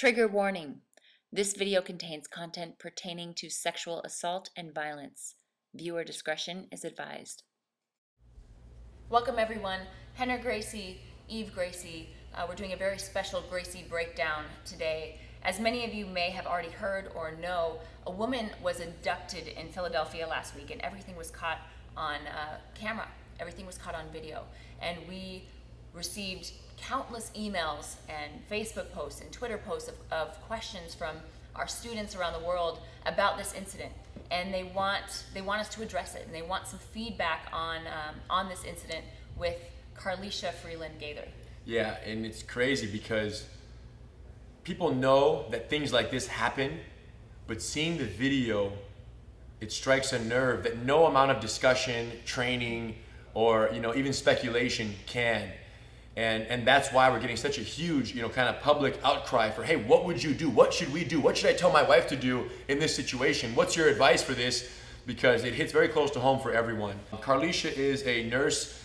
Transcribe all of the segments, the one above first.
Trigger warning. This video contains content pertaining to sexual assault and violence. Viewer discretion is advised. Welcome everyone. Rener Gracie, Eve Gracie. We're doing a very special Gracie Breakdown today. As many of you may have already heard or know, a woman was abducted in Philadelphia last week and everything was caught on camera. Everything was caught on video. And we received countless emails and Facebook posts and Twitter posts of questions from our students around the world about this incident, and they want us to address it, and they want some feedback on this incident with Carlesha Freeland-Gaither. Yeah, and it's crazy because people know that things like this happen, but seeing the video, it strikes a nerve that no amount of discussion, training, or even speculation can. And that's why we're getting such a huge, kind of public outcry for, hey, what would you do? What should we do? What should I tell my wife to do in this situation? What's your advice for this? Because it hits very close to home for everyone. Carlesha is a nurse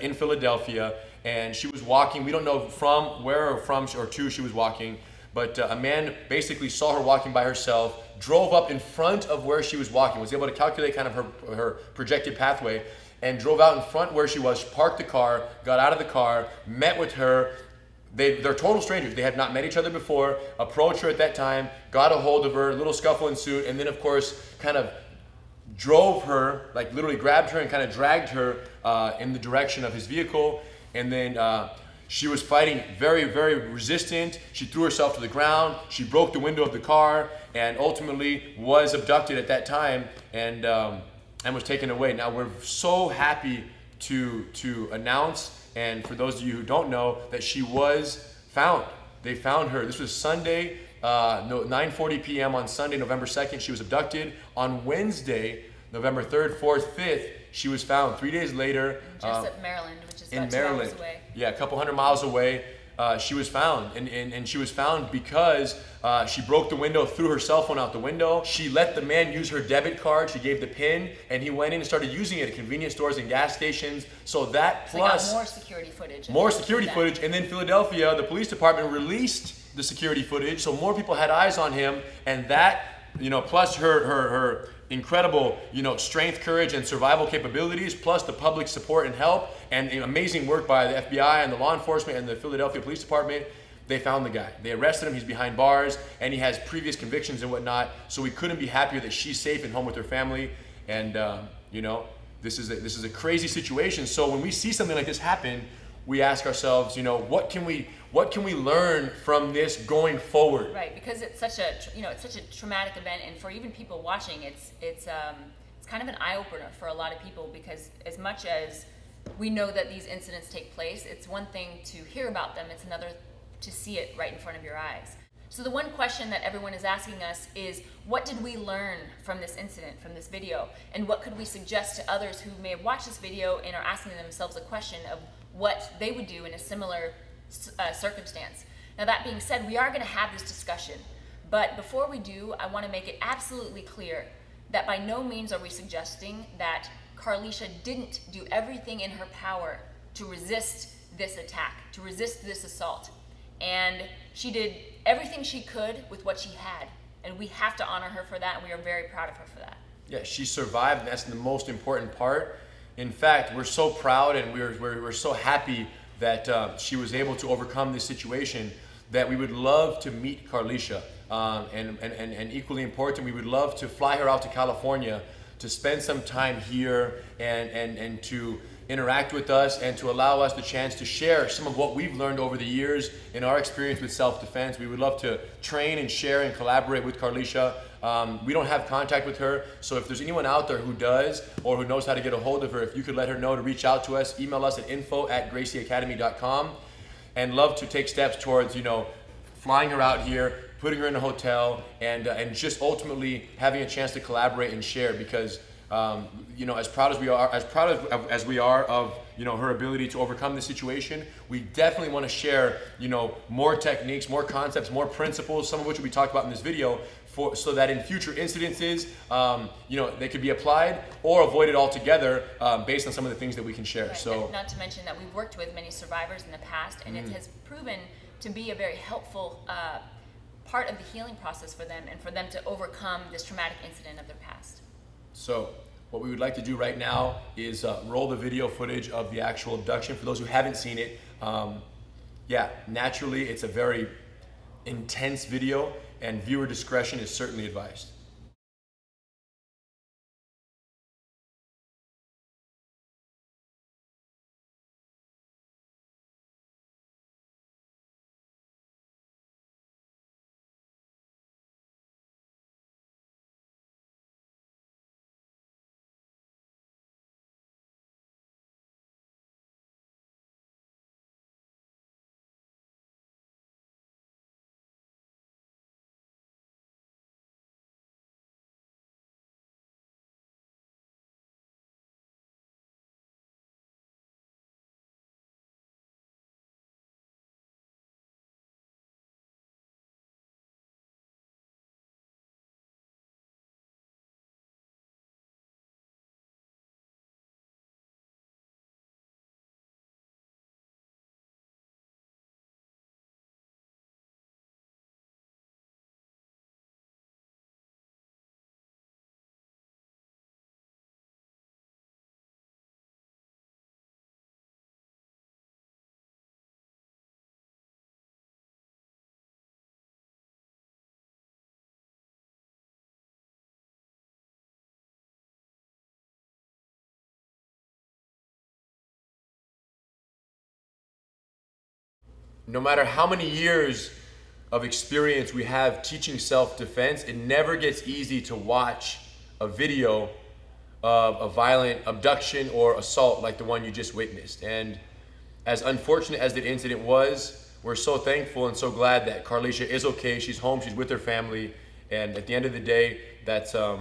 in Philadelphia, and she was walking. We don't know from where or to she was walking, but a man basically saw her walking by herself, drove up in front of where she was walking, was able to calculate kind of her projected pathway, and drove out in front where she was, parked the car, got out of the car, met with her. They're total strangers. They had not met each other before, approached her at that time, got a hold of her, a little scuffle ensued, and then of course kind of drove her, like literally grabbed her and kind of dragged her in the direction of his vehicle. And then she was fighting very, very resistant. She threw herself to the ground. She broke the window of the car and ultimately was abducted at that time and was taken away. Now we're so happy to announce, and for those of you who don't know, that she was found. They found her. This was Sunday, 9:40 p.m. on Sunday, November 2nd. She was abducted. On Wednesday, November 3rd, 4th, 5th, she was found. 3 days later. Jessup, Maryland, which is in about 2 Maryland. hours away. Yeah, a couple hundred miles away. She was found, and she was found because she broke the window, threw her cell phone out the window. She let the man use her debit card. She gave the PIN, and he went in and started using it at convenience stores and gas stations. So that plus they got more security footage. More security footage, and then Philadelphia, the police department released the security footage, so more people had eyes on him, and that, plus her incredible, strength, courage, and survival capabilities, plus the public support and help, and amazing work by the FBI and the law enforcement and the Philadelphia Police Department. They found the guy. They arrested him. He's behind bars, and he has previous convictions and whatnot. So we couldn't be happier that she's safe and home with her family. And this is a crazy situation. So when we see something like this happen, we ask ourselves, what can we learn from this going forward? Right, because it's such a traumatic event, and for even people watching, it's kind of an eye opener for a lot of people, because as much as we know that these incidents take place, it's one thing to hear about them, it's another to see it right in front of your eyes. So the one question that everyone is asking us is, what did we learn from this incident, from this video? And what could we suggest to others who may have watched this video and are asking themselves a question of what they would do in a similar circumstance? Now, that being said, we are going to have this discussion. But before we do, I want to make it absolutely clear that by no means are we suggesting that Carlesha didn't do everything in her power to resist this attack, to resist this assault. And she did everything she could with what she had. And we have to honor her for that, and we are very proud of her for that. Yeah, she survived, and that's the most important part. In fact, we're so proud and we're so happy that she was able to overcome this situation, that we would love to meet Carlesha. And equally important, we would love to fly her out to California to spend some time here and to interact with us and to allow us the chance to share some of what we've learned over the years in our experience with self-defense. We would love to train and share and collaborate with Carlesha. We don't have contact with her, so if there's anyone out there who does or who knows how to get a hold of her, if you could let her know to reach out to us, email us at info@gracieacademy.com, and love to take steps towards, flying her out here, putting her in a hotel, and just ultimately having a chance to collaborate and share, because as proud as we are of her ability to overcome this situation, we definitely want to share more techniques, more concepts, more principles, some of which we talked about in this video, so that in future incidences, they could be applied or avoided altogether based on some of the things that we can share. Right. So, and not to mention that we've worked with many survivors in the past, and it has proven to be a very helpful part of the healing process for them and for them to overcome this traumatic incident of their past. So what we would like to do right now is roll the video footage of the actual abduction. For those who haven't seen it, yeah, naturally it's a very intense video, and viewer discretion is certainly advised. No matter how many years of experience we have teaching self-defense, it never gets easy to watch a video of a violent abduction or assault like the one you just witnessed. And as unfortunate as the incident was, we're so thankful and so glad that Carlesha is okay. She's home, she's with her family, and at the end of the day, that's all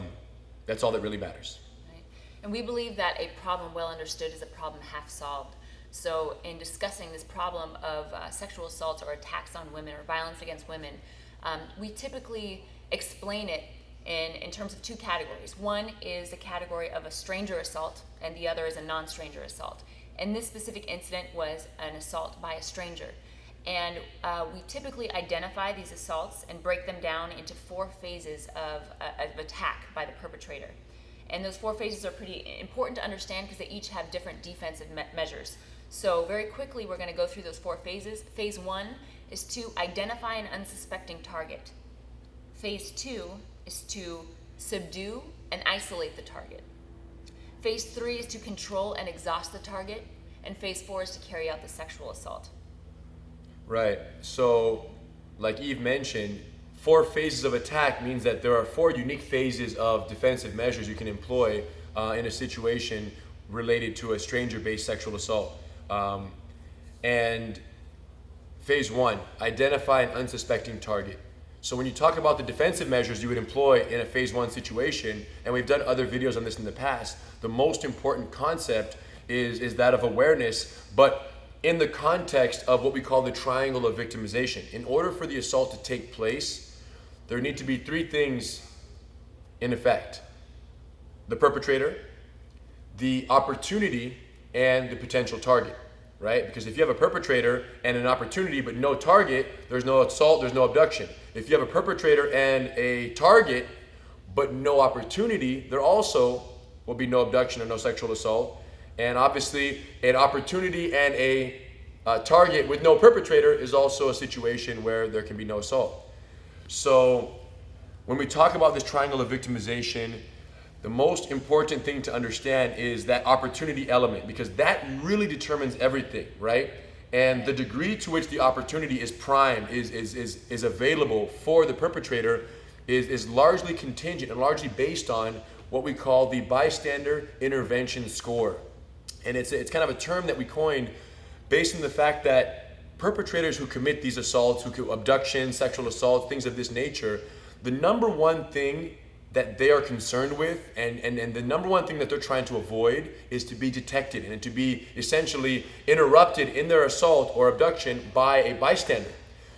that really matters. Right. And we believe that a problem well understood is a problem half solved. So in discussing this problem of sexual assaults or attacks on women or violence against women, we typically explain it in terms of two categories. One is the category of a stranger assault, and the other is a non-stranger assault. And this specific incident was an assault by a stranger. And we typically identify these assaults and break them down into 4 phases of attack by the perpetrator. And those 4 phases are pretty important to understand because they each have different defensive measures. So very quickly, we're going to go through those 4 phases. Phase 1 is to identify an unsuspecting target. Phase 2 is to subdue and isolate the target. Phase 3 is to control and exhaust the target. And phase 4 is to carry out the sexual assault. Right. So, like Eve mentioned, 4 phases of attack means that there are 4 unique phases of defensive measures you can employ in a situation related to a stranger-based sexual assault. And phase 1, identify an unsuspecting target. So when you talk about the defensive measures you would employ in a phase 1 situation, and we've done other videos on this in the past, the most important concept is that of awareness, but in the context of what we call the triangle of victimization. In order for the assault to take place, there need to be 3 things in effect: the perpetrator, the opportunity, and the potential target, right? Because if you have a perpetrator and an opportunity but no target, there's no assault, there's no abduction. If you have a perpetrator and a target but no opportunity, there also will be no abduction or no sexual assault. And obviously, an opportunity and a target with no perpetrator is also a situation where there can be no assault. So when we talk about this triangle of victimization, the most important thing to understand is that opportunity element, because that really determines everything, right? And the degree to which the opportunity is prime, is available for the perpetrator is largely contingent and largely based on what we call the Bystander Intervention Score. And it's kind of a term that we coined based on the fact that perpetrators who commit these assaults, abduction, sexual assaults, things of this nature, the number one thing that they are concerned with and the number one thing that they're trying to avoid is to be detected and to be essentially interrupted in their assault or abduction by a bystander.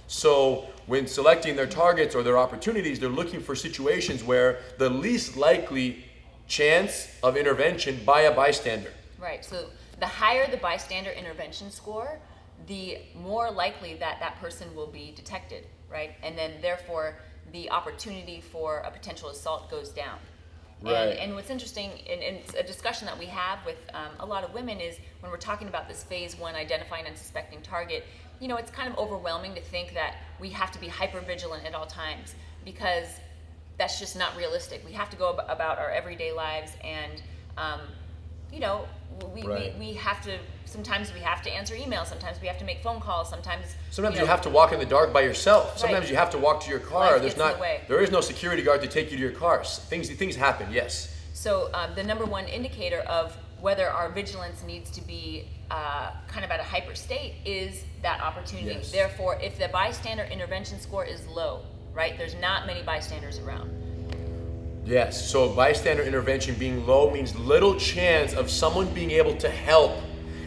So when selecting their targets or their opportunities, they're looking for situations where the least likely chance of intervention by a bystander. Right, so the higher the bystander intervention score, the more likely that that person will be detected, right? And then therefore the opportunity for a potential assault goes down. Right. And what's interesting, and it's a discussion that we have with a lot of women, is when we're talking about this phase 1 identifying unsuspecting target, you know, it's kind of overwhelming to think that we have to be hyper vigilant at all times, because that's just not realistic. We have to go about our everyday lives, and you know, we have to, sometimes we have to answer emails, sometimes we have to make phone calls, sometimes you have to walk in the dark by yourself. Sometimes you have to walk to your car. There is no security guard to take you to your car. Things happen, yes. So the number one indicator of whether our vigilance needs to be kind of at a hyper state is that opportunity. Yes. Therefore, if the bystander intervention score is low, right, there's not many bystanders around. Yes, so bystander intervention being low means little chance of someone being able to help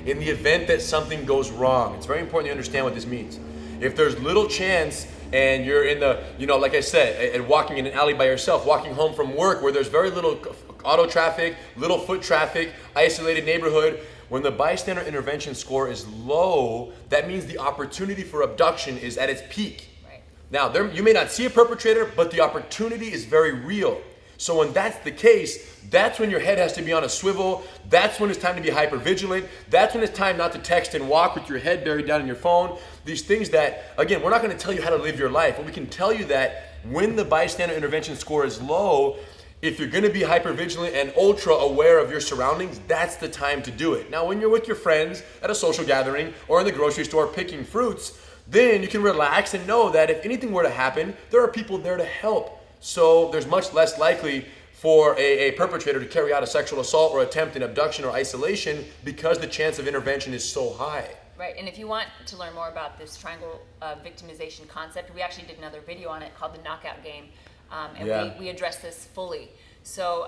in the event that something goes wrong. It's very important to understand what this means. If there's little chance and you're in the, you know, like I said, and walking in an alley by yourself, walking home from work where there's very little auto traffic, little foot traffic, isolated neighborhood, when the bystander intervention score is low, that means the opportunity for abduction is at its peak. Right. Now, you may not see a perpetrator, but the opportunity is very real. So when that's the case, that's when your head has to be on a swivel. That's when it's time to be hyper vigilant. That's when it's time not to text and walk with your head buried down in your phone. These things that, again, we're not going to tell you how to live your life, but we can tell you that when the bystander intervention score is low, if you're going to be hyper vigilant and ultra aware of your surroundings, that's the time to do it. Now, when you're with your friends at a social gathering or in the grocery store picking fruits, then you can relax and know that if anything were to happen, there are people there to help. So there's much less likely for a perpetrator to carry out a sexual assault or attempt an abduction or isolation because the chance of intervention is so high. Right, and if you want to learn more about this triangle victimization concept, we actually did another video on it called the Knockout Game, and we addressed this fully. So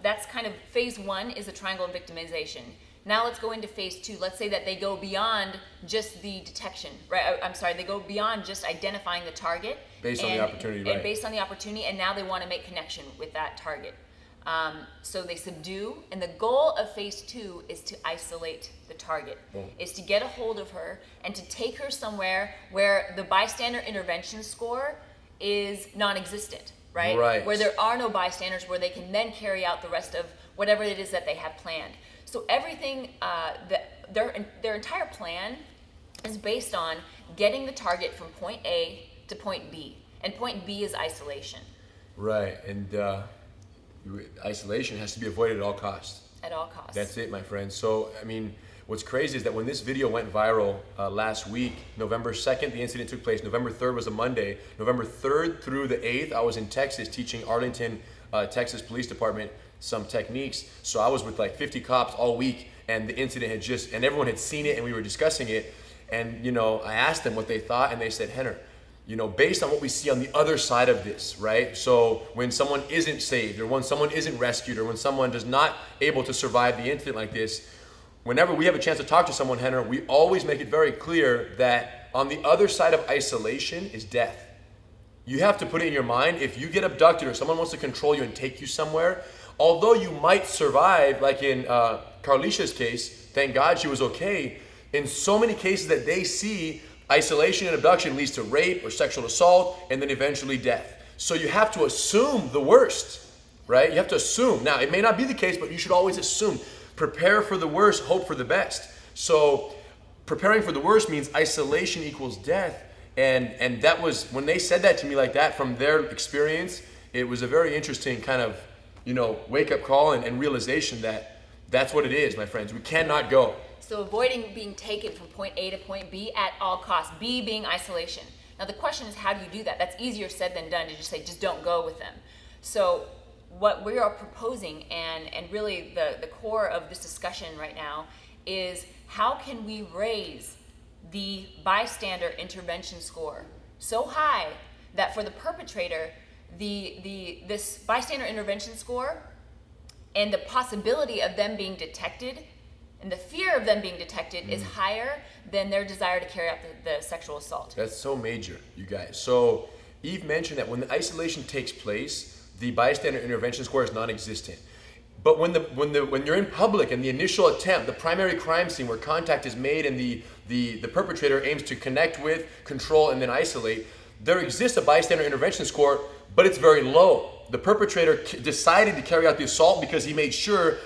that's kind of phase 1 is the triangle victimization. Now let's go into phase 2. Let's say that they go beyond just the detection, right? I'm sorry, they go beyond just identifying the target. Based on the opportunity, right. And based on the opportunity, and now they want to make connection with that target. So they subdue, and the goal of phase 2 is to isolate the target, is to get a hold of her and to take her somewhere where the bystander intervention score is non-existent, right? Right. Where there are no bystanders, where they can then carry out the rest of whatever it is that they have planned. So everything, their entire plan is based on getting the target from point A to point B. And point B is isolation. Right, and isolation has to be avoided at all costs. At all costs. That's it, my friend. So, I mean, what's crazy is that when this video went viral last week, November 2nd, the incident took place. November 3rd was a Monday. November 3rd through the 8th, I was in Texas teaching Arlington, Texas Police Department some techniques. So I was with like 50 cops all week, and the incident had just, and everyone had seen it, and we were discussing it. And, you know, I asked them what they thought, and they said, Rener, you know, based on what we see on the other side of this, right? So when someone isn't saved, or when someone isn't rescued, or when someone is not able to survive the incident like this, whenever we have a chance to talk to someone, Rener, we always make it very clear that on the other side of isolation is death. You have to put it in your mind, if you get abducted or someone wants to control you and take you somewhere, although you might survive, like in Carlesha's case, thank God she was okay, in so many cases that they see, isolation and abduction leads to rape or sexual assault and then eventually death. So you have to assume the worst, right? You have to assume. Now, it may not be the case, but you should always assume. Prepare for the worst, hope for the best. So preparing for the worst means isolation equals death. And that was, when they said that to me like that from their experience, it was a very interesting kind of, you know, wake-up call and realization that that's what it is, my friends. We cannot go. So avoiding being taken from point A to point B at all costs, B being isolation. Now the question is, how do you do that? That's easier said than done, to just say, just don't go with them. So what we are proposing, and really the core of this discussion right now, is how can we raise the bystander intervention score so high that for the perpetrator, this bystander intervention score and the possibility of them being detected and the fear of them being detected is higher than their desire to carry out the sexual assault. That's so major, you guys. So Eve mentioned that when the isolation takes place, the bystander intervention score is non-existent. But when you're in public and the initial attempt, the primary crime scene where contact is made and the perpetrator aims to connect with, control, and then isolate, there exists a bystander intervention score, but it's very low. The perpetrator decided to carry out the assault because he made sure,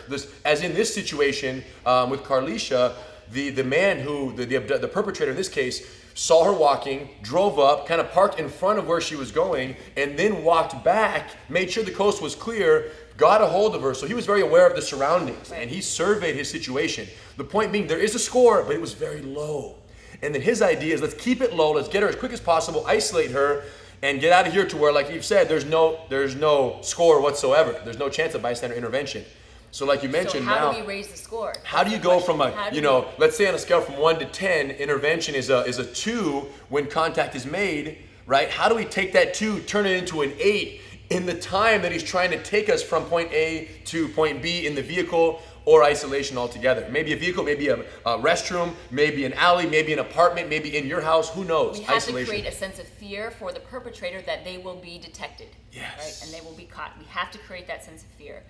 as in this situation with Carlesha, the man who, the perpetrator in this case, saw her walking, drove up, kind of parked in front of where she was going, and then walked back, made sure the coast was clear, got a hold of her. So he was very aware of the surroundings, and he surveyed his situation. The point being, there is a score, but it was very low. And then his idea is, let's keep it low, let's get her as quick as possible, isolate her, and get out of here to where, like Eve said, there's no score whatsoever. There's no chance of bystander intervention. So like you mentioned, so how do we raise the score? How do you go from let's say on a scale from 1 to 10, intervention is a 2 when contact is made, right? How do we take that 2, turn it into an 8 in the time that he's trying to take us from point A to point B in the vehicle or isolation altogether? Maybe a vehicle, maybe a restroom, maybe an alley, maybe an apartment, maybe in your house, who knows? We have to create a sense of fear for the perpetrator that they will be detected, right? And they will be caught. We have to create that sense of fear.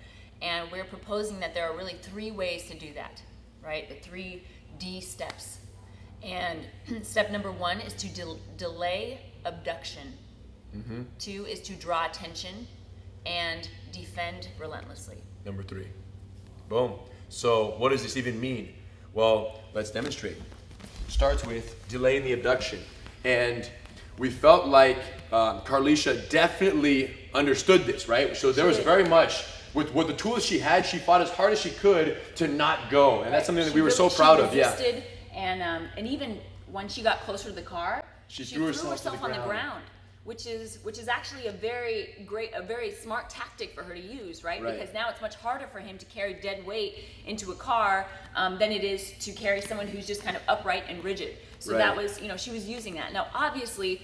And we're proposing that there are really 3 ways to do that, right? The 3 D steps. And step number 1 is to delay abduction. 2 is to draw attention and defend relentlessly. Number 3. Boom. So what does this even mean? Well, let's demonstrate. Starts with delaying the abduction. And we felt like Carlesha definitely understood this, right? So there was very much, with the tools she had, she fought as hard as she could to not go. And that's something that we were so proud of. Yeah. And even when she got closer to the car, she threw herself on the ground. Which is actually a very smart tactic for her to use, right? Because now it's much harder for him to carry dead weight into a car than it is to carry someone who's just kind of upright and rigid. So that was, she was using that. Now, obviously,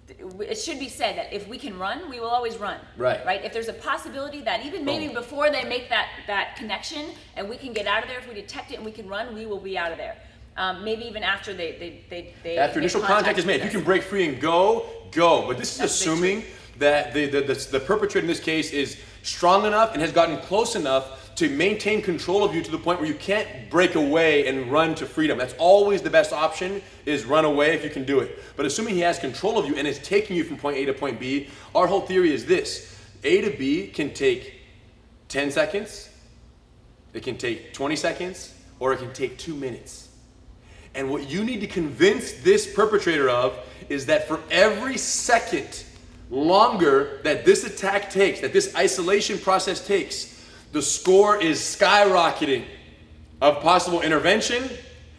it should be said that if we can run, we will always run. Right? If there's a possibility that even maybe before they make that connection and we can get out of there, if we detect it and we can run, we will be out of there. Maybe even after after initial contact is made. If you can break free and go. But this is assuming that the perpetrator in this case is strong enough and has gotten close enough to maintain control of you to the point where you can't break away and run to freedom. That's always the best option, is run away if you can do it. But assuming he has control of you and is taking you from point A to point B, our whole theory is this. A to B can take 10 seconds, it can take 20 seconds, or it can take 2 minutes. And what you need to convince this perpetrator of is that for every second longer that this attack takes, that this isolation process takes, the score is skyrocketing of possible intervention,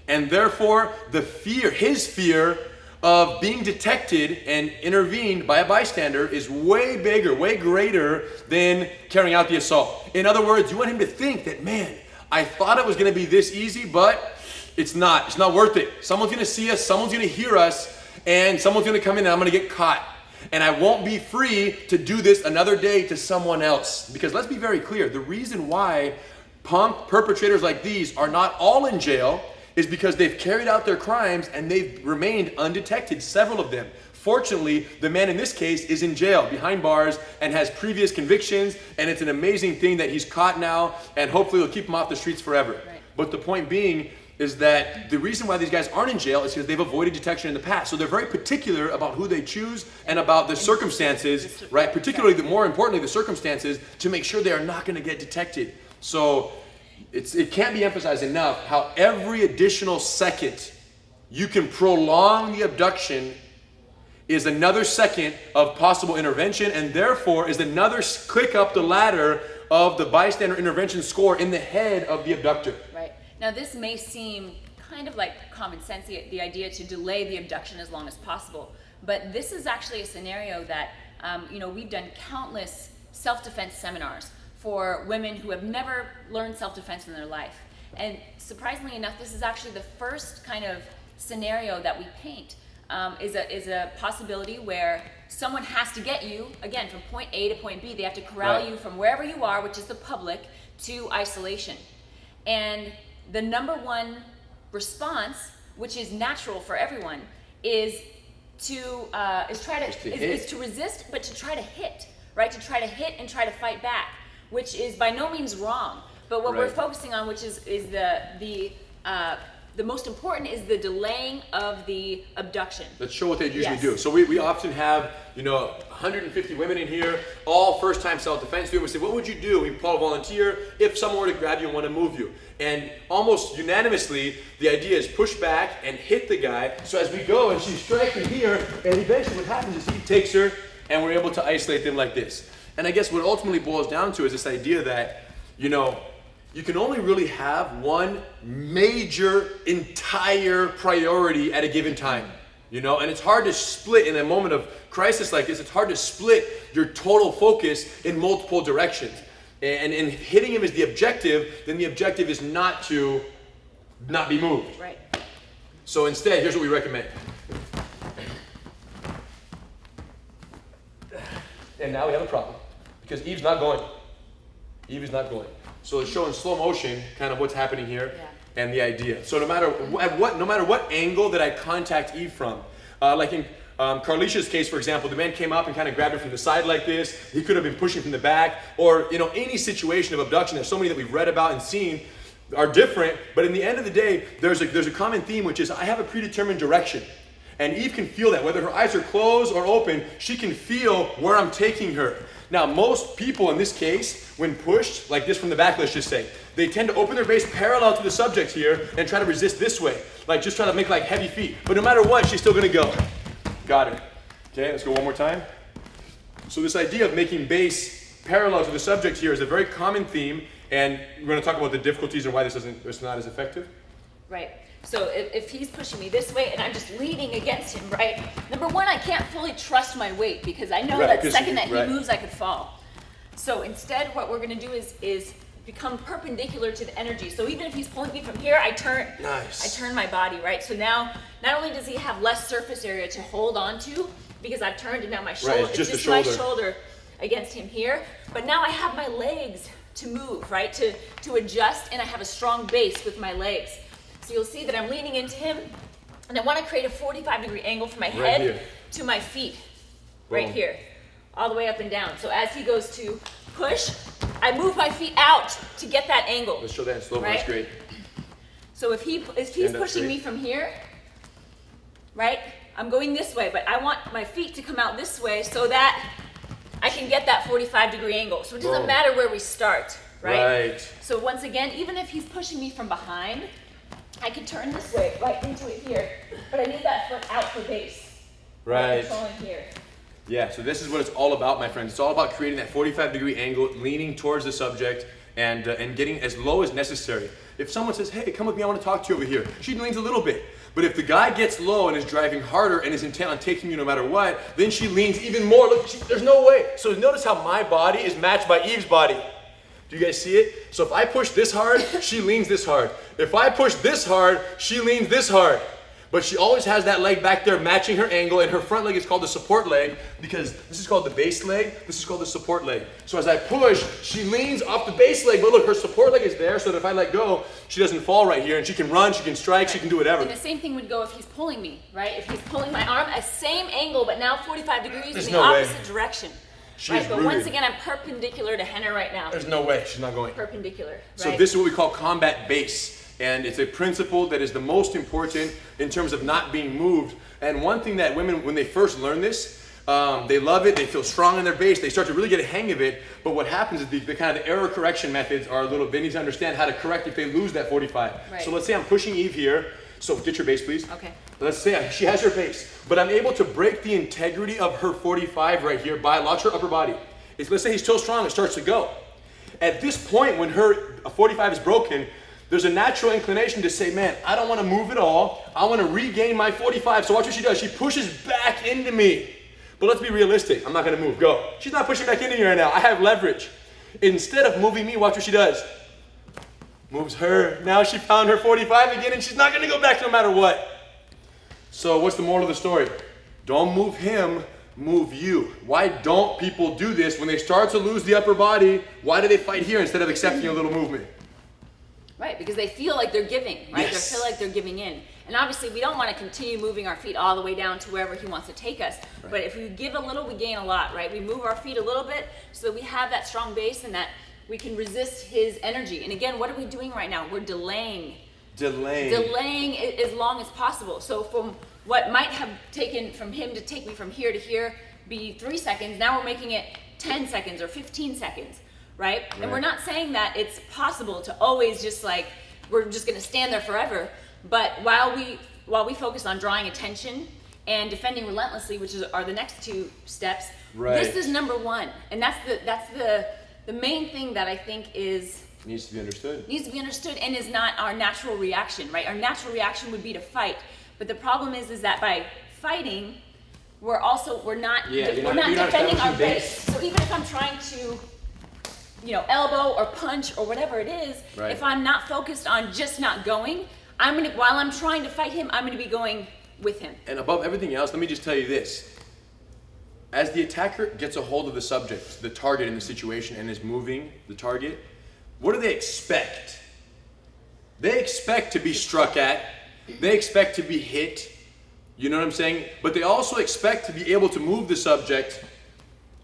and therefore his fear of being detected and intervened by a bystander is way bigger, way greater than carrying out the assault. In other words, you want him to think that, man, I thought it was going to be this easy, but it's not. It's not worth it. Someone's going to see us, someone's going to hear us, and someone's going to come in and I'm going to get caught. And I won't be free to do this another day to someone else. Because let's be very clear, the reason why punk perpetrators like these are not all in jail is because they've carried out their crimes and they've remained undetected, several of them. Fortunately, the man in this case is in jail, behind bars, and has previous convictions, and it's an amazing thing that he's caught now, and hopefully they'll keep him off the streets forever. Right. But the point being is that the reason why these guys aren't in jail is because they've avoided detection in the past. So they're very particular about who they choose and about the circumstances, right? Particularly, more importantly, the circumstances to make sure they are not going to get detected. So it can't be emphasized enough how every additional second you can prolong the abduction is another second of possible intervention, and therefore is another click up the ladder of the bystander intervention score in the head of the abductor. Right. Now, this may seem kind of like common sense, the idea to delay the abduction as long as possible, but this is actually a scenario that, we've done countless self-defense seminars for women who have never learned self-defense in their life. And surprisingly enough, this is actually the first kind of scenario that we paint, is a possibility where someone has to get you, again, from point A to point B. They have to corral you from wherever you are, which is the public, to isolation. And the number one response, which is natural for everyone, is to resist, but to try to hit, right? To try to hit and try to fight back. which is by no means wrong. But what we're focusing on, which is the most important, is the delaying of the abduction. Let's show what they usually do. So we often have, 150 women in here, all first-time self-defense. We say, what would you do? We call a volunteer if someone were to grab you and want to move you. And almost unanimously, the idea is push back and hit the guy. So as we go, and she's striking here, and eventually what happens is he takes her, and we're able to isolate them like this. And I guess what ultimately boils down to is this idea that, you can only really have one major entire priority at a given time, and it's hard to split in a moment of crisis like this. It's hard to split your total focus in multiple directions. And hitting him is the objective, then the objective is not to not be moved. Right. So instead, here's what we recommend. And now we have a problem because Eve's not going. Eve is not going. So it's showing slow motion kind of what's happening here and the idea. So no matter what angle that I contact Eve from, like in Carlesha's case, for example, the man came up and kind of grabbed her from the side like this. He could have been pushing from the back, or any situation of abduction. There's so many that we've read about and seen are different, but in the end of the day, there's a common theme, which is I have a predetermined direction. And Eve can feel that. Whether her eyes are closed or open, she can feel where I'm taking her. Now, most people in this case, when pushed, like this from the back, let's just say, they tend to open their base parallel to the subject here and try to resist this way. Like just try to make like heavy feet. But no matter what, she's still gonna go. Got it. Okay, let's go one more time. So this idea of making base parallel to the subject here is a very common theme, and we're gonna talk about the difficulties and why it's not as effective. Right. So if he's pushing me this way and I'm just leaning against him, right? Number one, I can't fully trust my weight because I know that the second that he moves, I could fall. So instead, what we're going to do is become perpendicular to the energy. So even if he's pulling me from here, I turn my body, right? So now, not only does he have less surface area to hold on to because I've turned and now my shoulder, it's just my shoulder against him here, but now I have my legs to move, right? To adjust, and I have a strong base with my legs. So you'll see that I'm leaning into him, and I want to create a 45-degree angle from my head to my feet, right here, all the way up and down. So as he goes to push, I move my feet out to get that angle. Let's show that in slow motion. That's great. So if he's pushing me from here, right, I'm going this way, but I want my feet to come out this way so that I can get that 45-degree angle. So it doesn't matter where we start, right? So once again, even if he's pushing me from behind, I could turn this way, right into it here, but I need that foot out for base. Right. Controlling here. Yeah, so this is what it's all about, my friends. It's all about creating that 45-degree angle, leaning towards the subject, and getting as low as necessary. If someone says, hey, come with me, I want to talk to you over here, she leans a little bit. But if the guy gets low and is driving harder and is intent on taking you no matter what, then she leans even more. Look, there's no way. So notice how my body is matched by Eve's body. Do you guys see it? So if I push this hard, she leans this hard. If I push this hard, she leans this hard. But she always has that leg back there matching her angle, and her front leg is called the support leg because this is called the base leg, this is called the support leg. So as I push, she leans off the base leg, but look, her support leg is there so that if I let go, she doesn't fall right here, and she can run, she can strike, she can do whatever. And the same thing would go if he's pulling me, right? If he's pulling my arm, a same angle, but now 45 degrees in the opposite direction. Right, but once again, I'm perpendicular to Rener right now. There's no way, she's not going. Perpendicular, right? So this is what we call combat base. And it's a principle that is the most important in terms of not being moved. And one thing that women, when they first learn this, they love it, they feel strong in their base, they start to really get a hang of it. But what happens is the kind of error correction methods are they need to understand how to correct if they lose that 45. Right. So let's say I'm pushing Eve here. So get your base, please. Okay. Let's say she has her base, but I'm able to break the integrity of her 45 right here by launch her upper body. Let's say he's still strong, it starts to go. At this point, when her 45 is broken, there's a natural inclination to say, man, I don't want to move at all. I want to regain my 45. So watch what she does. She pushes back into me. But let's be realistic. I'm not going to move. Go. She's not pushing back into me right now. I have leverage. Instead of moving me, watch what she does. Moves her. Now she found her 45 again, and she's not going to go back no matter what. So what's the moral of the story? Don't move him. Move you. Why don't people do this when they start to lose the upper body? Why do they fight here instead of accepting a little movement? Right, because they feel like they're giving, right? Yes. They feel like they're giving in. And obviously we don't want to continue moving our feet all the way down to wherever he wants to take us. But if we give a little, we gain a lot, right? We move our feet a little bit so that we have that strong base and that we can resist his energy. And again, what are we doing right now? We're delaying it as long as possible. So from what might have taken from him to take me from here to here be 3 seconds, now we're making it 10 seconds or 15 seconds, right? And we're not saying that it's possible to always just like, we're just gonna stand there forever. But while we focus on drawing attention and defending relentlessly, which are the next two steps, this is number one. And that's the main thing that I think needs to be understood and is not our natural reaction, right? Our natural reaction would be to fight. But the problem is that by fighting, we're not defending our base. So even if I'm trying to, elbow or punch or whatever it is, if I'm not focused on just not going, while I'm trying to fight him, I'm gonna be going with him. And above everything else, let me just tell you this. As the attacker gets a hold of the subject, the target in the situation, and is moving the target, what do they expect? They expect to be struck at. They expect to be hit. You know what I'm saying? But they also expect to be able to move the subject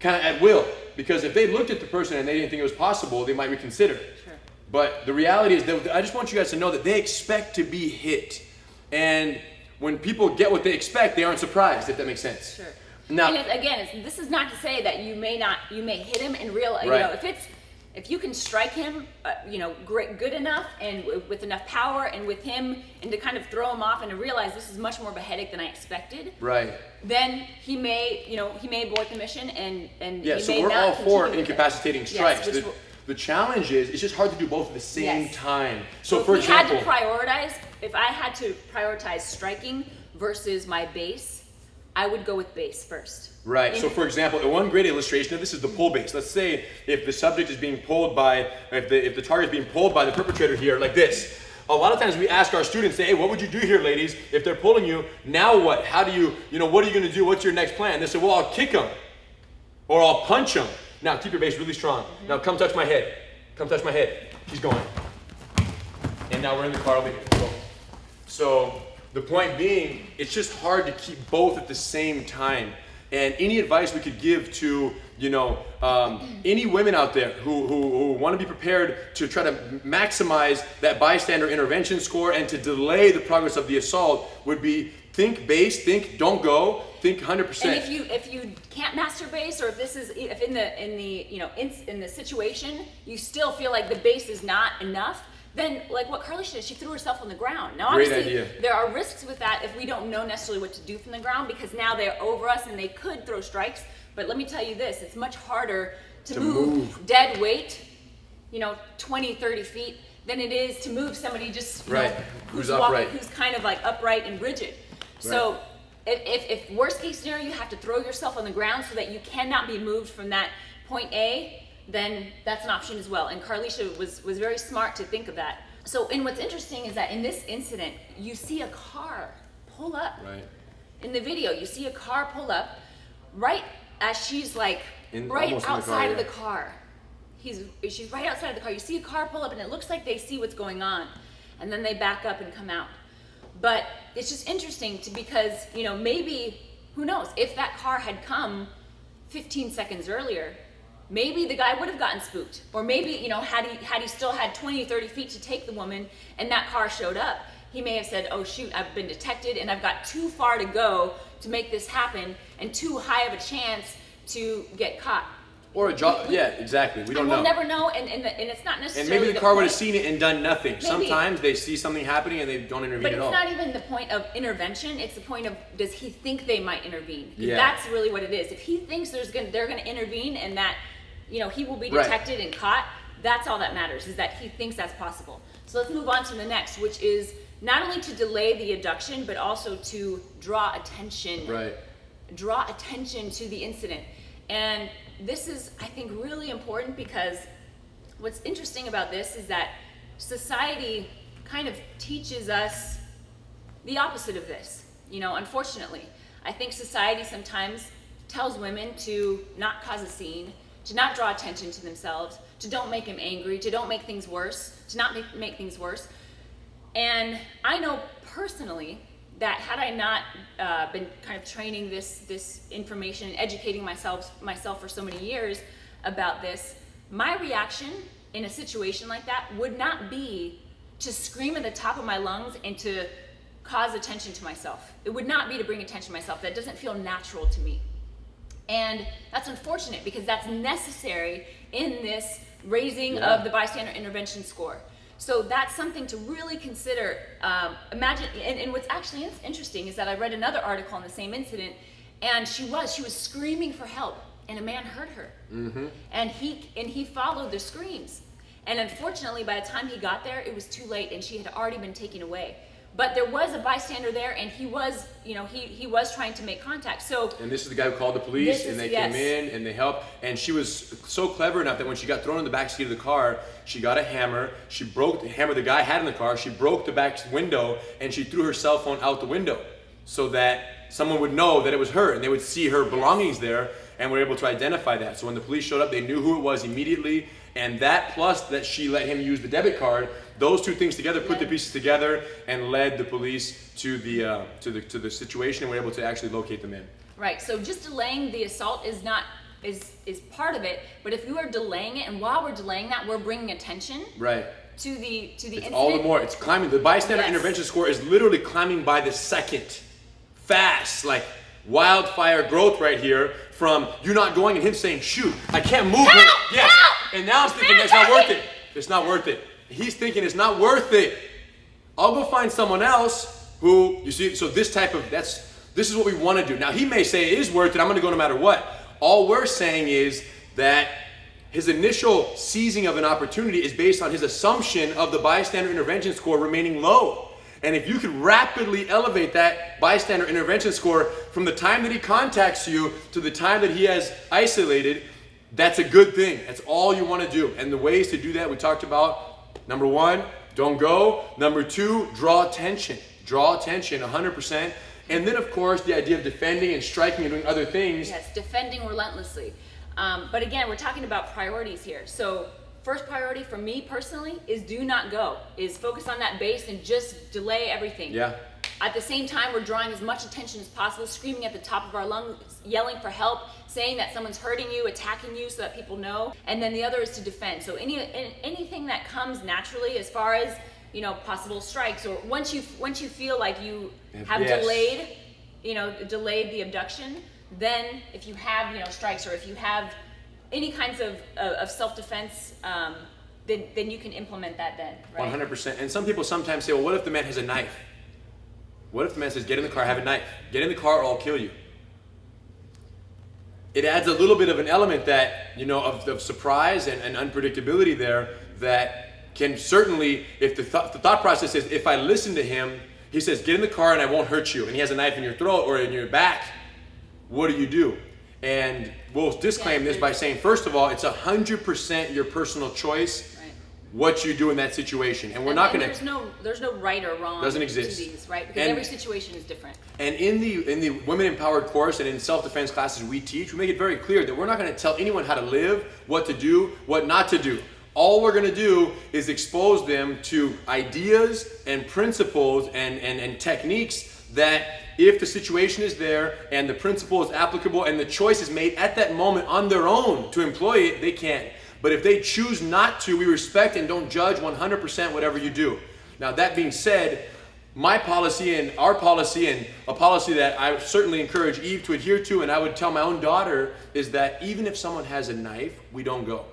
kind of at will. Because if they looked at the person and they didn't think it was possible, they might reconsider. Sure. But the reality is that I just want you guys to know that they expect to be hit. And when people get what they expect, they aren't surprised, if that makes sense. Sure. Now, and this is not to say that you may hit him in real, if you can strike him, good enough and with enough power and with him, and to kind of throw him off and to realize this is much more of a headache than I expected. Right. Then he may abort the mission and yeah. he So may we're not all for continue incapacitating strikes. Yes, the challenge is it's just hard to do both at the same time. So for example, if I had to prioritize striking versus my base, I would go with base first. Right. So for example, one great illustration of this is the pull base. Let's say if the subject is being pulled by, if the target is being pulled by the perpetrator here, like this. A lot of times we ask our students, say, hey, what would you do here, ladies? If they're pulling you, now what? How do you, what are you going to do? What's your next plan? They say, well, I'll kick them or I'll punch them. Now keep your base really strong. Mm-hmm. Now come touch my head. Come touch my head. She's going. And now we're in the car over here. Go. So the point being, it's just hard to keep both at the same time. And any advice we could give to, any women out there who want to be prepared to try to maximize that bystander intervention score and to delay the progress of the assault would be think base, think don't go, think 100%. And if you can't master base, or if in the situation you still feel like the base is not enough, then like what Carlesha did, she threw herself on the ground. Now obviously there are risks with that if we don't know necessarily what to do from the ground, because now they're over us and they could throw strikes. But let me tell you this, it's much harder to move dead weight, 20, 30 feet, than it is to move somebody just who's walking, who's kind of like upright and rigid. Right. So if worst case scenario, you have to throw yourself on the ground so that you cannot be moved from that point A, then that's an option as well. And Carlesha was very smart to think of that. So, and what's interesting is that in this incident, you see a car pull up. Right. In the video, you see a car pull up right as she's like right outside of the car. She's right outside of the car. You see a car pull up and it looks like they see what's going on. And then they back up and come out. But it's just interesting because, maybe, who knows, if that car had come 15 seconds earlier, maybe the guy would have gotten spooked. Or maybe, had he still had 20, 30 feet to take the woman and that car showed up, he may have said, oh shoot, I've been detected and I've got too far to go to make this happen and too high of a chance to get caught. Or a job, yeah, exactly. We don't know. We'll never know, and it's not necessarily. And maybe the car would have seen it and done nothing. Maybe. Sometimes they see something happening and they don't intervene at all. But it's not even the point of intervention. It's the point of, does he think they might intervene? Yeah. That's really what it is. If he thinks they're going to intervene and that he will be detected and caught, that's all that matters, is that he thinks that's possible. So let's move on to the next, which is not only to delay the abduction, but also to draw attention. Right. Draw attention to the incident. And this is, I think, really important because what's interesting about this is that society kind of teaches us the opposite of this, unfortunately. I think society sometimes tells women to not cause a scene, to not draw attention to themselves, to don't make him angry, to don't make things worse, to not make things worse. And I know personally that had I not been kind of training this information and educating myself for so many years about this, my reaction in a situation like that would not be to scream at the top of my lungs and to cause attention to myself. It would not be to bring attention to myself. That doesn't feel natural to me. And that's unfortunate because that's necessary in this raising of the bystander intervention score. So that's something to really consider. Imagine, and what's actually interesting is that I read another article on the same incident, and she was screaming for help, and a man heard her, and he followed the screams. And unfortunately, by the time he got there, it was too late, and she had already been taken away. But there was a bystander there, and he was, he was trying to make contact. So, and this is the guy who called the police, and they came in and they helped. And she was so clever enough that when she got thrown in the back seat of the car, she got a hammer. She broke the hammer the guy had in the car. She broke the back window, and she threw her cell phone out the window so that someone would know that it was her, and they would see her belongings there, and were able to identify that. So when the police showed up, they knew who it was immediately. And that plus that she let him use the debit card, those two things together put the pieces together and led the police to the situation, and were able to actually locate the man. Right. So just delaying the assault is part of it, but if you are delaying it, and while we're delaying that, we're bringing attention to the incident. All the more. It's climbing. The bystander intervention score is literally climbing by the second, fast, like wildfire growth right here. From you not going and him saying, "Shoot, I can't move." Yes. And now I'm thinking it's not worth it. It's not worth it. He's thinking it's not worth it. I'll go find someone else who, you see, so this is what we want to do. Now he may say it is worth it, I'm going to go no matter what. All we're saying is that his initial seizing of an opportunity is based on his assumption of the bystander intervention score remaining low. And if you could rapidly elevate that bystander intervention score from the time that he contacts you to the time that he has isolated, that's a good thing. That's all you want to do. And the ways to do that we talked about. Number one, don't go. Number two, draw attention. Draw attention 100%. And then, of course, the idea of defending and striking and doing other things. Yes, defending relentlessly. But again, we're talking about priorities here. So first priority for me personally is do not go. Is focus on that base and just delay everything. Yeah. At the same time, we're drawing as much attention as possible, screaming at the top of our lungs, yelling for help, saying that someone's hurting you, attacking you so that people know. And then the other is to defend. So anything that comes naturally as far as, possible strikes, or once you feel like you have delayed the abduction, then if you have, strikes, or if you have any kinds of self-defense, then you can implement that then, right? 100%. And some people sometimes say, well, what if the man has a knife? What if the man says, get in the car, have a knife. Get in the car or I'll kill you. It adds a little bit of an element that, of surprise and unpredictability there that can certainly, if the thought process is, if I listen to him, he says, get in the car and I won't hurt you, and he has a knife in your throat or in your back, what do? And we'll disclaim this by saying, first of all, it's 100% your personal choice what you do in that situation, and we're not going to. There's no right or wrong. Doesn't exist. To these, right? Because every situation is different. And in the Women Empowered course and in self-defense classes we teach, we make it very clear that we're not going to tell anyone how to live, what to do, what not to do. All we're going to do is expose them to ideas and principles and techniques that, if the situation is there and the principle is applicable and the choice is made at that moment on their own to employ it, they can. But if they choose not to, we respect and don't judge 100% whatever you do. Now, that being said, my policy and our policy, and a policy that I certainly encourage Eve to adhere to, and I would tell my own daughter, is that even if someone has a knife, we don't go.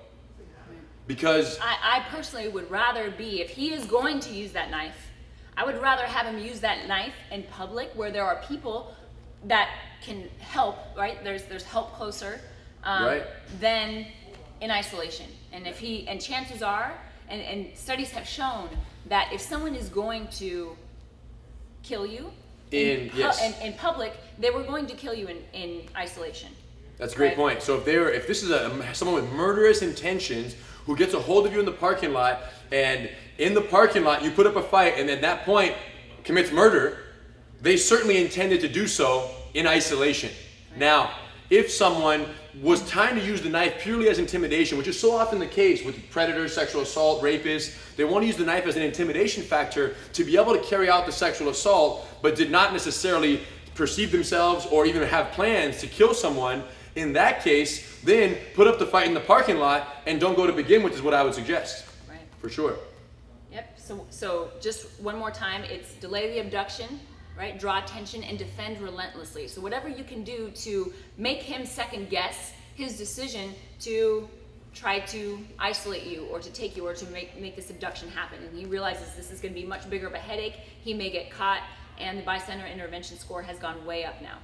Because I personally would rather be, if he is going to use that knife, I would rather have him use that knife in public where there are people that can help, right? There's help closer than in isolation. And chances are, and studies have shown that if someone is going to kill you in public, they were going to kill you in isolation. That's a great point. So if this is someone with murderous intentions who gets a hold of you in the parking lot, and in the parking lot you put up a fight and at that point commits murder, they certainly intended to do so in isolation. Right. Now, if someone was trying to use the knife purely as intimidation, which is so often the case with predators, sexual assault, rapists, they want to use the knife as an intimidation factor to be able to carry out the sexual assault, but did not necessarily perceive themselves or even have plans to kill someone, In that case, then put up the fight in the parking lot and don't go to begin with is what I would suggest. Right. For sure. Yep. So just one more time, it's delay the abduction, right? Draw attention and defend relentlessly. So whatever you can do to make him second guess his decision to try to isolate you or to take you or to make this abduction happen. And he realizes this is going to be much bigger of a headache. He may get caught, and the Bystander Intervention Score has gone way up now.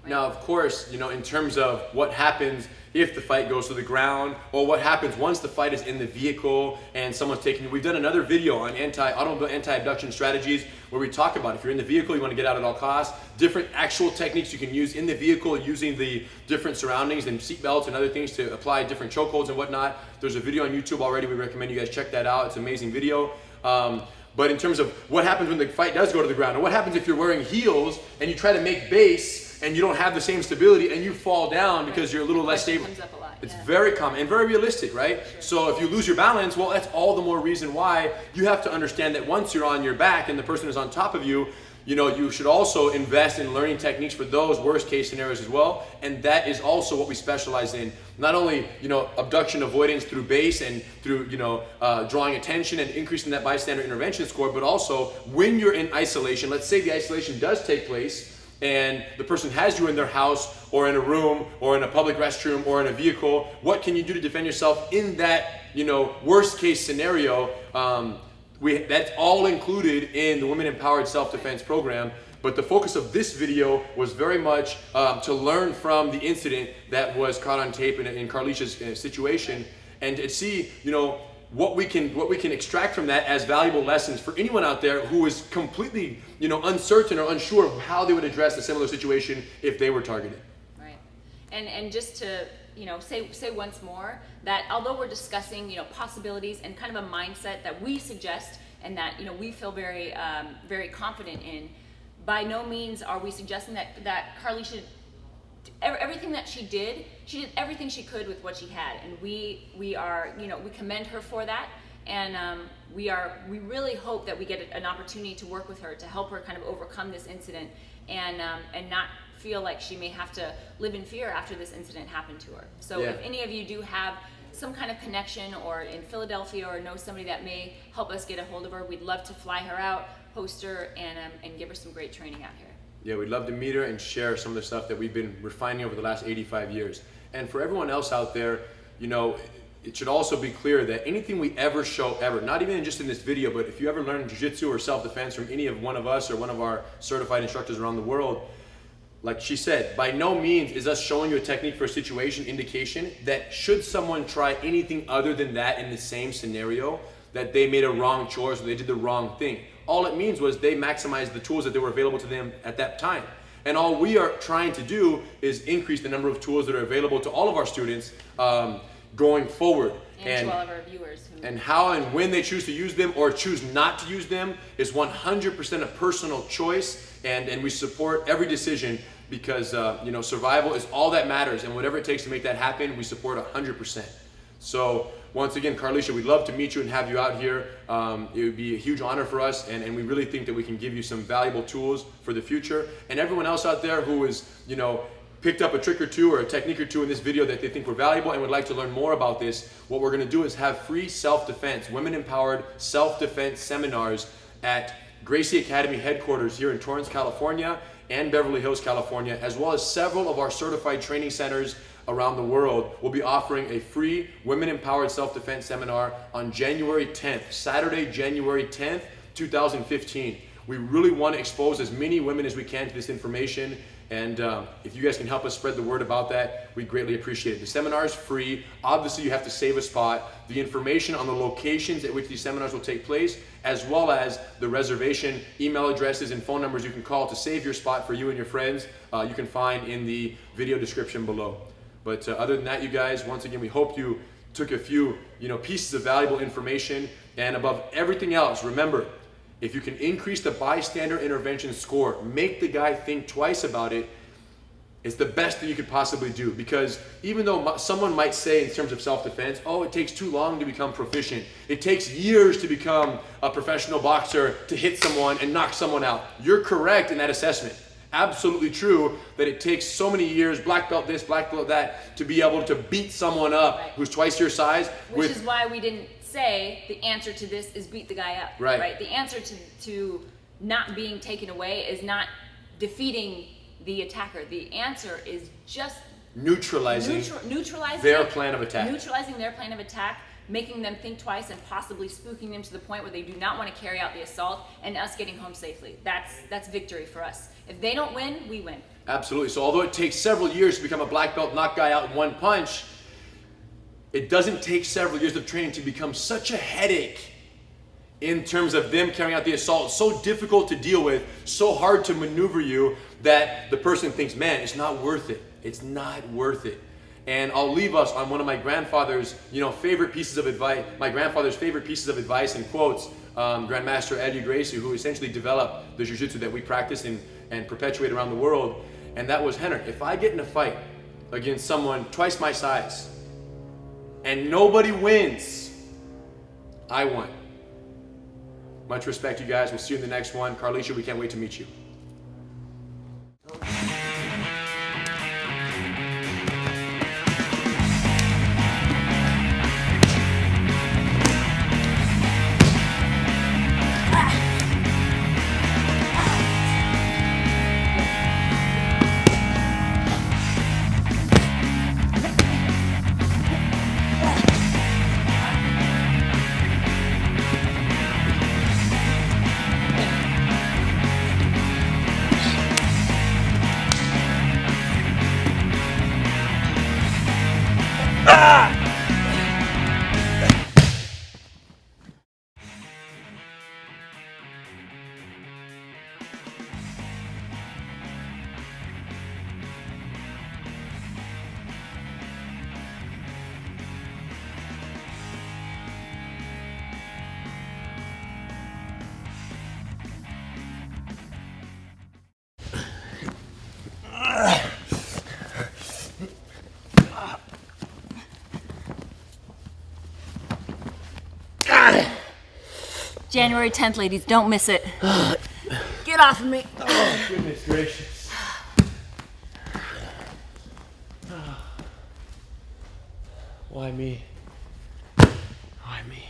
Right? Now, of course, in terms of what happens if the fight goes to the ground, or what happens once the fight is in the vehicle and someone's taking you. We've done another video on automobile anti-abduction strategies where we talk about if you're in the vehicle, you want to get out at all costs, different actual techniques you can use in the vehicle using the different surroundings and seat belts and other things to apply different chokeholds and whatnot. There's a video on YouTube already. We recommend you guys check that out. It's an amazing video. But in terms of what happens when the fight does go to the ground, and what happens if you're wearing heels and you try to make base and you don't have the same stability and you fall down because you're a little less stable. Comes up a lot. It's very common and very realistic, right? Sure. So if you lose your balance, well, that's all the more reason why you have to understand that once you're on your back and the person is on top of you, you should also invest in learning techniques for those worst case scenarios as well. And that is also what we specialize in. Not only, abduction avoidance through base and through, drawing attention and increasing that bystander intervention score, but also when you're in isolation, let's say the isolation does take place and the person has you in their house or in a room or in a public restroom or in a vehicle, what can you do to defend yourself in that, worst case scenario? That's all included in the Women Empowered Self-Defense program. But the focus of this video was very much to learn from the incident that was caught on tape in Carlesha's situation, and to see, what we can extract from that as valuable lessons for anyone out there who is completely, uncertain or unsure of how they would address a similar situation if they were targeted. Right. And just to, say once more that although we're discussing, possibilities and kind of a mindset that we suggest and that, we feel very, very confident in, by no means are we suggesting that Carlesha, everything that she did everything she could with what she had, and we are, we commend her for that, and we really hope that we get an opportunity to work with her to help her kind of overcome this incident and not feel like she may have to live in fear after this incident happened to her. So if any of you do have some kind of connection or in Philadelphia or know somebody that may help us get a hold of her, we'd love to fly her out, host her, and give her some great training out here. Yeah, we'd love to meet her and share some of the stuff that we've been refining over the last 85 years. And for everyone else out there, it should also be clear that anything we ever show, not even just in this video, but if you ever learn jiu-jitsu or self-defense from any of one of us or one of our certified instructors around the world, like she said, by no means is us showing you a technique for a situation indication that should someone try anything other than that in the same scenario, that they made a wrong choice or they did the wrong thing. All it means was they maximized the tools that they were available to them at that time. And all we are trying to do is increase the number of tools that are available to all of our students going forward. And to all of our viewers. And how and when they choose to use them or choose not to use them is 100% a personal choice. And we support every decision because survival is all that matters. And whatever it takes to make that happen, we support 100%. So once again, Carlesha, we'd love to meet you and have you out here. It would be a huge honor for us, and we really think that we can give you some valuable tools for the future. And everyone else out there who is, picked up a trick or two or a technique or two in this video that they think were valuable and would like to learn more about this, what we're going to do is have free self-defense, women-empowered self-defense seminars at Gracie Academy headquarters here in Torrance, California, and Beverly Hills, California, as well as several of our certified training centers around the world. Will be offering a free women-empowered self-defense seminar on January 10th, Saturday, January 10th, 2015. We really want to expose as many women as we can to this information, and if you guys can help us spread the word about that, we greatly appreciate it. The seminar is free. Obviously, you have to save a spot. The information on the locations at which these seminars will take place, as well as the reservation email addresses and phone numbers you can call to save your spot for you and your friends, you can find in the video description below. But other than that, you guys, once again, we hope you took a few, pieces of valuable information. And above everything else, remember, if you can increase the bystander intervention score, make the guy think twice about it, it's the best that you could possibly do. Because even though someone might say in terms of self-defense, oh, it takes too long to become proficient. It takes years to become a professional boxer to hit someone and knock someone out. You're correct in that assessment. absolutely true that it takes so many years, black belt this, black belt that, to be able to beat someone up who's twice your size. Which is why we didn't say the answer to this is beat the guy up. Right. The answer to not being taken away is not defeating the attacker. The answer is just neutralizing their plan of attack. Neutralizing their plan of attack, making them think twice, and possibly spooking them to the point where they do not want to carry out the assault, and us getting home safely. That's victory for us. If they don't win, we win. Absolutely. So although it takes several years to become a black belt, knock guy out in one punch, it doesn't take several years of training to become such a headache in terms of them carrying out the assault. So difficult to deal with, so hard to maneuver you, that the person thinks, man, it's not worth it. It's not worth it. And I'll leave us on one of my grandfather's, favorite pieces of advice. My grandfather's favorite pieces of advice and quotes. Grandmaster Eddie Gracie, who essentially developed the jiu-jitsu that we practice and perpetuate around the world. And that was, Rener, if I get in a fight against someone twice my size and nobody wins, I won. Much respect, you guys. We'll see you in the next one. Carlesha, we can't wait to meet you. January 10th, ladies, don't miss it. Get off of me. Oh, goodness gracious. Why me? Why me?